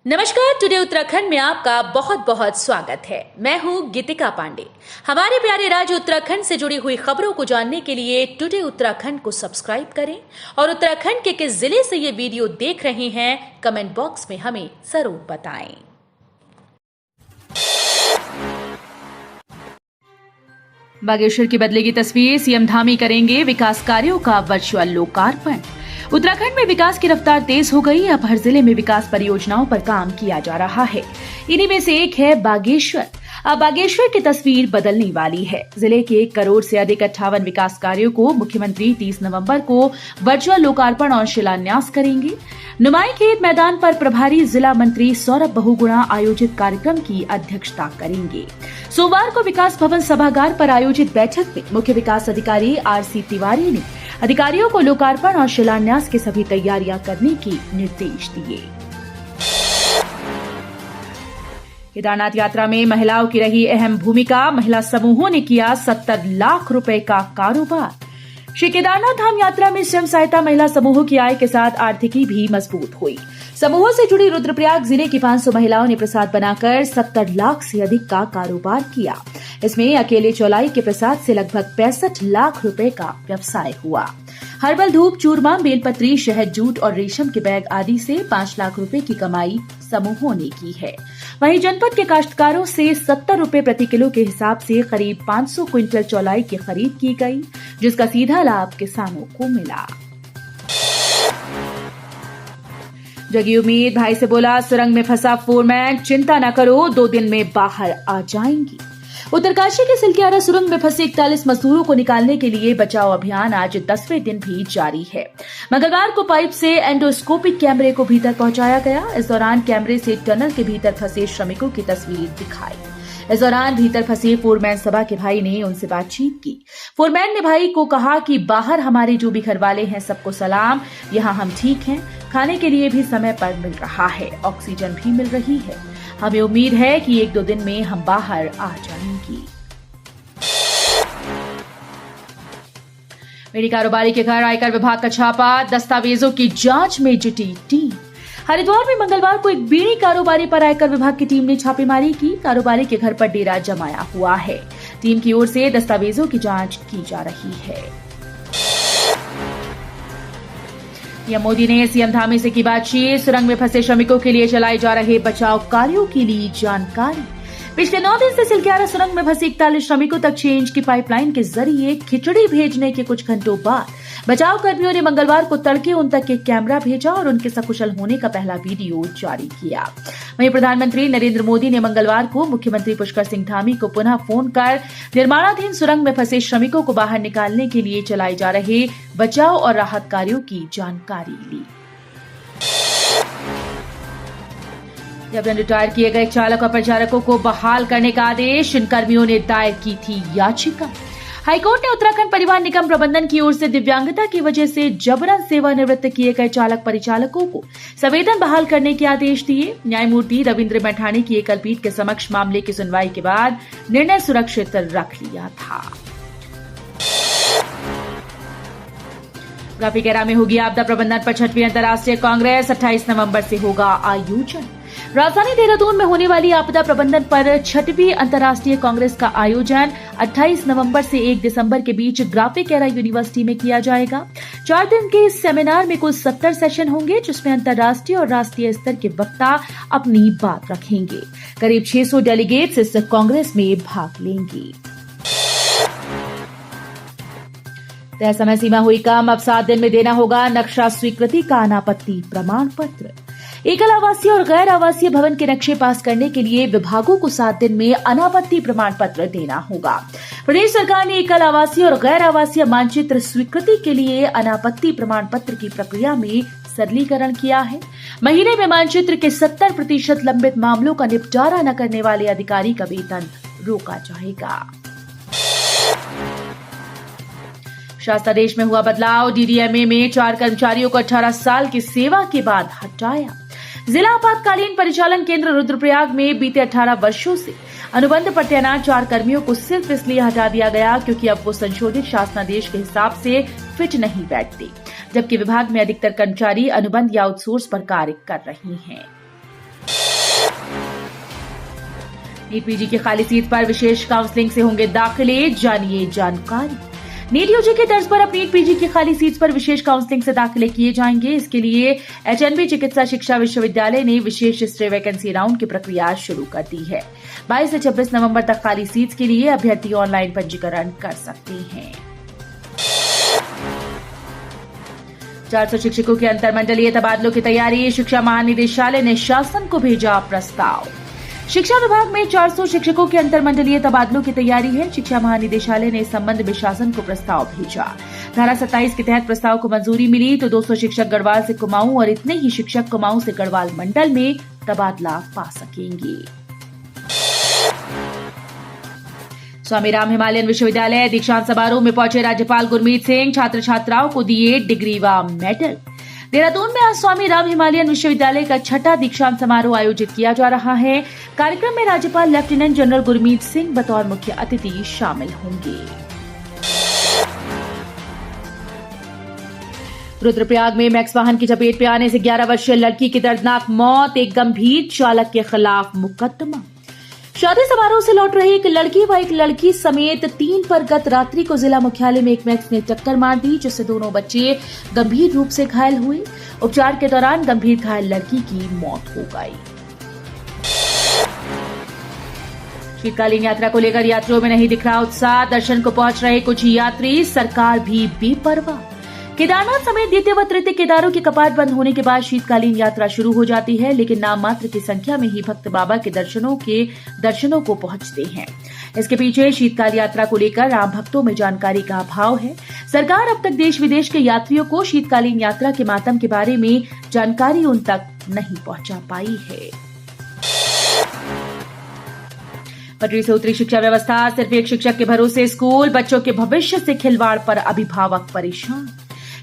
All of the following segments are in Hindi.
नमस्कार। टुडे उत्तराखंड में आपका बहुत बहुत स्वागत है। मैं हूं गीतिका पांडे। हमारे प्यारे राज्य उत्तराखंड से जुड़ी हुई खबरों को जानने के लिए टुडे उत्तराखंड को सब्सक्राइब करें और उत्तराखंड के किस जिले से ये वीडियो देख रहे हैं कमेंट बॉक्स में हमें जरूर बताएं। बागेश्वर की बदलेगी तस्वीर, सीएम धामी करेंगे विकास कार्यों का वर्चुअल लोकार्पण। उत्तराखंड में विकास की रफ्तार तेज हो गई। अब हर जिले में विकास परियोजनाओं पर काम किया जा रहा है। इन्हीं में से एक है बागेश्वर। अब बागेश्वर की तस्वीर बदलने वाली है। जिले के 1 करोड़ से अधिक 58 विकास कार्यों को मुख्यमंत्री 30 नवंबर को वर्चुअल लोकार्पण और शिलान्यास करेंगे। नुमाई खेत मैदान पर प्रभारी जिला मंत्री सौरभ बहुगुणा आयोजित कार्यक्रम की अध्यक्षता करेंगे। सोमवार को विकास भवन सभागार पर आयोजित बैठक में मुख्य विकास अधिकारी आरसी तिवारी ने अधिकारियों को लोकार्पण और शिलान्यास की सभी तैयारियां करने के निर्देश दिए। केदारनाथ यात्रा में महिलाओं की रही अहम भूमिका। महिला समूहों ने किया 70 लाख रुपए का कारोबार। श्री केदारनाथ धाम यात्रा में स्वयं सहायता महिला समूहों की आय के साथ आर्थिकी भी मजबूत हुई। समूहों से जुड़ी रुद्रप्रयाग जिले की 500 महिलाओं ने प्रसाद बनाकर 70 लाख से अधिक का कारोबार किया। इसमें अकेले चौलाई के प्रसाद से लगभग 65 लाख रुपए का व्यवसाय हुआ। हर्बल धूप, चूरमा, बेलपत्री, शहद, जूट और रेशम के बैग आदि से 5 लाख रुपए की कमाई समूहों ने की है। वहीं जनपद के काश्तकारों से 70 रुपए प्रति किलो के हिसाब से करीब 500 क्विंटल चौलाई की खरीद की गई, जिसका सीधा लाभ किसानों को मिला। जगी उम्मीद, भाई से बोला सुरंग में फंसा फोरमैन, चिंता न करो 2 दिन में बाहर आ जाएंगी। उत्तरकाशी के सिलक्यारा सुरंग में फंसे 41 मजदूरों को निकालने के लिए बचाव अभियान आज 10वें दिन भी जारी है। मंगलवार को पाइप से एंडोस्कोपिक कैमरे को भीतर पहुंचाया गया। इस दौरान कैमरे से टनल के भीतर फंसे श्रमिकों की तस्वीर दिखाई। इस दौरान भीतर फंसे फोरमैन सभा के भाई ने उनसे बातचीत की। फोरमैन ने भाई को कहा कि बाहर हमारे जो भी घर वाले हैं सबको सलाम, यहाँ हम ठीक हैं, खाने के लिए भी समय पर मिल रहा है, ऑक्सीजन भी मिल रही है। हमें उम्मीद है कि 1-2 दिन में हम बाहर आ जाएंगी। मेरी कारोबारी के घर आयकर विभाग का छापा, दस्तावेजों की जांच में जुटी टीम। हरिद्वार में मंगलवार को एक बीड़ी कारोबारी पर आयकर विभाग की टीम ने छापेमारी की। कारोबारी के घर पर डेरा जमाया हुआ है। टीम की ओर से दस्तावेजों की जांच की जा रही है। पीएम मोदी ने सीएम धामी से की बातचीत। सुरंग में फंसे श्रमिकों के लिए चलाए जा रहे बचाव कार्यों की ली जानकारी। पिछले 9 दिन से सिलक्यारा सुरंग में फंसे 41 श्रमिकों तक चेंज की पाइपलाइन के जरिए खिचड़ी भेजने के कुछ घंटों बाद बचाव कर्मियों ने मंगलवार को तड़के उन तक एक कैमरा भेजा और उनके सकुशल होने का पहला वीडियो जारी किया। वहीं प्रधानमंत्री नरेंद्र मोदी ने मंगलवार को मुख्यमंत्री पुष्कर सिंह धामी को पुनः फोन कर निर्माणाधीन सुरंग में फंसे श्रमिकों को बाहर निकालने के लिए चलाए जा रहे बचाव और राहत कार्यों की जानकारी ली। जब रिटायर किए गए चालक और परिचालकों को बहाल करने का आदेश, इन कर्मियों ने दायर की थी याचिका। हाईकोर्ट ने उत्तराखंड परिवहन निगम प्रबंधन की ओर से दिव्यांगता की वजह से जबरन सेवानिवृत्त किए गए चालक परिचालकों को सवेतन बहाल करने के आदेश दिए। न्यायमूर्ति रविंद्र मैठाणी की एकल पीठ के समक्ष मामले की सुनवाई के बाद निर्णय सुरक्षित रख लिया था। गाफीकेरा में होगी आपदा प्रबंधन पर 6वीं अंतर्राष्ट्रीय कांग्रेस, 28 नवंबर से होगा आयोजन। राजधानी देहरादून में होने वाली आपदा प्रबंधन पर 6वीं अंतर्राष्ट्रीय कांग्रेस का आयोजन 28 नवंबर से 1 दिसंबर के बीच गाफीकेरा यूनिवर्सिटी में किया जाएगा। 4 दिन के इस सेमिनार में कुल 70 सेशन होंगे, जिसमें अंतर्राष्ट्रीय और राष्ट्रीय स्तर के वक्ता अपनी बात रखेंगे। करीब 600 डेलीगेट्स इस कांग्रेस में भाग लेंगे। तय समय सीमा हुई कम, अब 7 दिन में देना होगा नक्शा स्वीकृति का अनापत्ति प्रमाण पत्र। एकल आवासीय और गैर आवासीय भवन के नक्शे पास करने के लिए विभागों को 7 दिन में अनापत्ति प्रमाण पत्र देना होगा। प्रदेश सरकार ने एकल आवासीय और गैर आवासीय मानचित्र स्वीकृति के लिए अनापत्ति प्रमाण पत्र की प्रक्रिया में सरलीकरण किया है। महीने में मानचित्र के 70% लंबित मामलों का निपटारा न करने वाले अधिकारी का वेतन रोका जाएगा। शासनादेश में हुआ बदलाव। डीडीएमए में 4 कर्मचारियों को 18 साल की सेवा के बाद हटाया। जिला आपातकालीन परिचालन केंद्र रुद्रप्रयाग में बीते 18 वर्षों से अनुबंध पर तैनात 4 कर्मियों को सिर्फ इसलिए हटा दिया गया क्योंकि अब वो संशोधित शासनादेश के हिसाब से फिट नहीं बैठते, जबकि विभाग में अधिकतर कर्मचारी अनुबंध या आउटसोर्स पर कार्य कर रहे हैं। नीट पीजी की खाली सीट पर विशेष काउंसलिंग से होंगे दाखिले, जानिए जानकारी। नीट यूजी के तर्ज पर अब नीट पीजी की खाली सीट पर विशेष काउंसलिंग से दाखिले किए जाएंगे। इसके लिए एचएनबी चिकित्सा शिक्षा विश्वविद्यालय ने विशेष स्टे वैकेंसी राउंड की प्रक्रिया शुरू कर दी है। 22 से 26 नवंबर तक खाली सीट्स के लिए अभ्यर्थी ऑनलाइन पंजीकरण कर सकते हैं। 400 शिक्षकों के अंतरमंडलीय तबादलों की तैयारी, शिक्षा महानिदेशालय ने शासन को भेजा प्रस्ताव। शिक्षा विभाग में 400 शिक्षकों के अंतरमंडलीय तबादलों की तैयारी है। शिक्षा महानिदेशालय ने इस संबंध में शासन को प्रस्ताव भेजा। धारा 27 के तहत प्रस्ताव को मंजूरी मिली तो 200 शिक्षक गढ़वाल से कुमाऊं और इतने ही शिक्षक कुमाऊं से गढ़वाल मंडल में तबादला पा सकेंगे। स्वामी राम हिमालयन विश्वविद्यालय दीक्षांत समारोह में पहुंचे राज्यपाल गुरमीत सिंह, छात्र छात्राओं को दिए डिग्री व मेडल। देहरादून में आज स्वामी राम हिमालयन विश्वविद्यालय का 6ठा दीक्षांत समारोह आयोजित किया जा रहा है। कार्यक्रम में राज्यपाल लेफ्टिनेंट जनरल गुरमीत सिंह बतौर मुख्य अतिथि शामिल होंगे। रुद्रप्रयाग में मैक्स वाहन की चपेट में आने से 11 वर्षीय लड़की की दर्दनाक मौत, एक गंभीर चालक के खिलाफ मुकदमा। शादी समारोह से लौट रही एक लड़की व एक लड़की समेत 3 पर गत रात्रि को जिला मुख्यालय में एक मैक्स ने टक्कर मार दी, जिससे दोनों बच्चे गंभीर रूप से घायल हुए। उपचार के दौरान गंभीर घायल लड़की की मौत हो गई। शीतकालीन यात्रा को लेकर यात्रियों में नहीं दिख रहा उत्साह, दर्शन को पहुंच रहे कुछ यात्री, सरकार भी बेपरवाह। केदारनाथ समेत द्वितीय व तृतीय केदारों के कपाट बंद होने के बाद शीतकालीन यात्रा शुरू हो जाती है, लेकिन नाम मात्र की संख्या में ही भक्त बाबा के दर्शनों को पहुंचते हैं। इसके पीछे शीतकाल यात्रा को लेकर आम भक्तों में जानकारी का अभाव है। सरकार अब तक देश विदेश के यात्रियों को शीतकालीन यात्रा के मातम के बारे में जानकारी उन तक नहीं पहुंचा पाई है। पटरी से उतरी शिक्षा व्यवस्था, सिर्फ एक शिक्षक के भरोसे स्कूल, बच्चों के भविष्य से खिलवाड़ पर अभिभावक परेशान।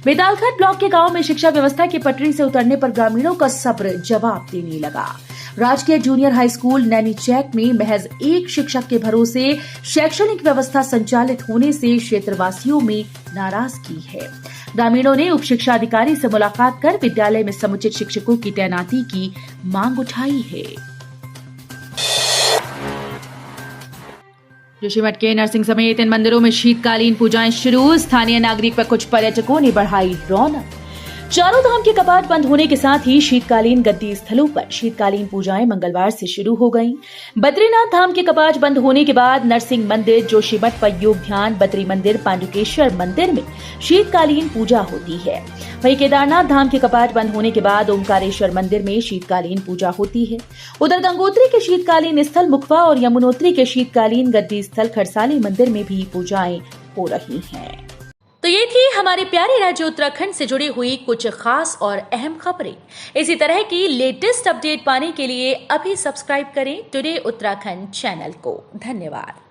बेतालघाट ब्लॉक के गांव में शिक्षा व्यवस्था की पटरी से उतरने पर ग्रामीणों का सब्र जवाब देने लगा। राजकीय जूनियर हाई स्कूल नैनीचैक में महज एक शिक्षक के भरोसे शैक्षणिक व्यवस्था संचालित होने से क्षेत्रवासियों में नाराजगी है। ग्रामीणों ने उप शिक्षा अधिकारी से मुलाकात कर विद्यालय में समुचित शिक्षकों की तैनाती की मांग उठाई है। जोशीमठ के नरसिंह समेत इन मंदिरों में शीतकालीन पूजाएं शुरू, स्थानीय नागरिक व कुछ पर्यटकों ने बढ़ाई रौनक। चारों धाम के कपाट बंद होने के साथ ही शीतकालीन गद्दी स्थलों पर शीतकालीन पूजाएं मंगलवार से शुरू हो गईं। बद्रीनाथ धाम के कपाट बंद होने के बाद नरसिंह मंदिर, जोशीमठ व योग ध्यान, बद्री मंदिर, पांडुकेश्वर मंदिर में शीतकालीन पूजा होती है। वहीं केदारनाथ धाम के कपाट बंद होने के बाद ओमकारेश्वर मंदिर में शीतकालीन पूजा होती है। उधर गंगोत्री के शीतकालीन स्थल मुखवा और यमुनोत्री के शीतकालीन गद्दी स्थल खरसाली मंदिर में भी पूजाएं हो रही हैं। तो ये थी हमारे प्यारे राज्य उत्तराखंड से जुड़ी हुई कुछ खास और अहम खबरें। इसी तरह की लेटेस्ट अपडेट पाने के लिए अभी सब्सक्राइब करें टुडे उत्तराखंड चैनल को। धन्यवाद।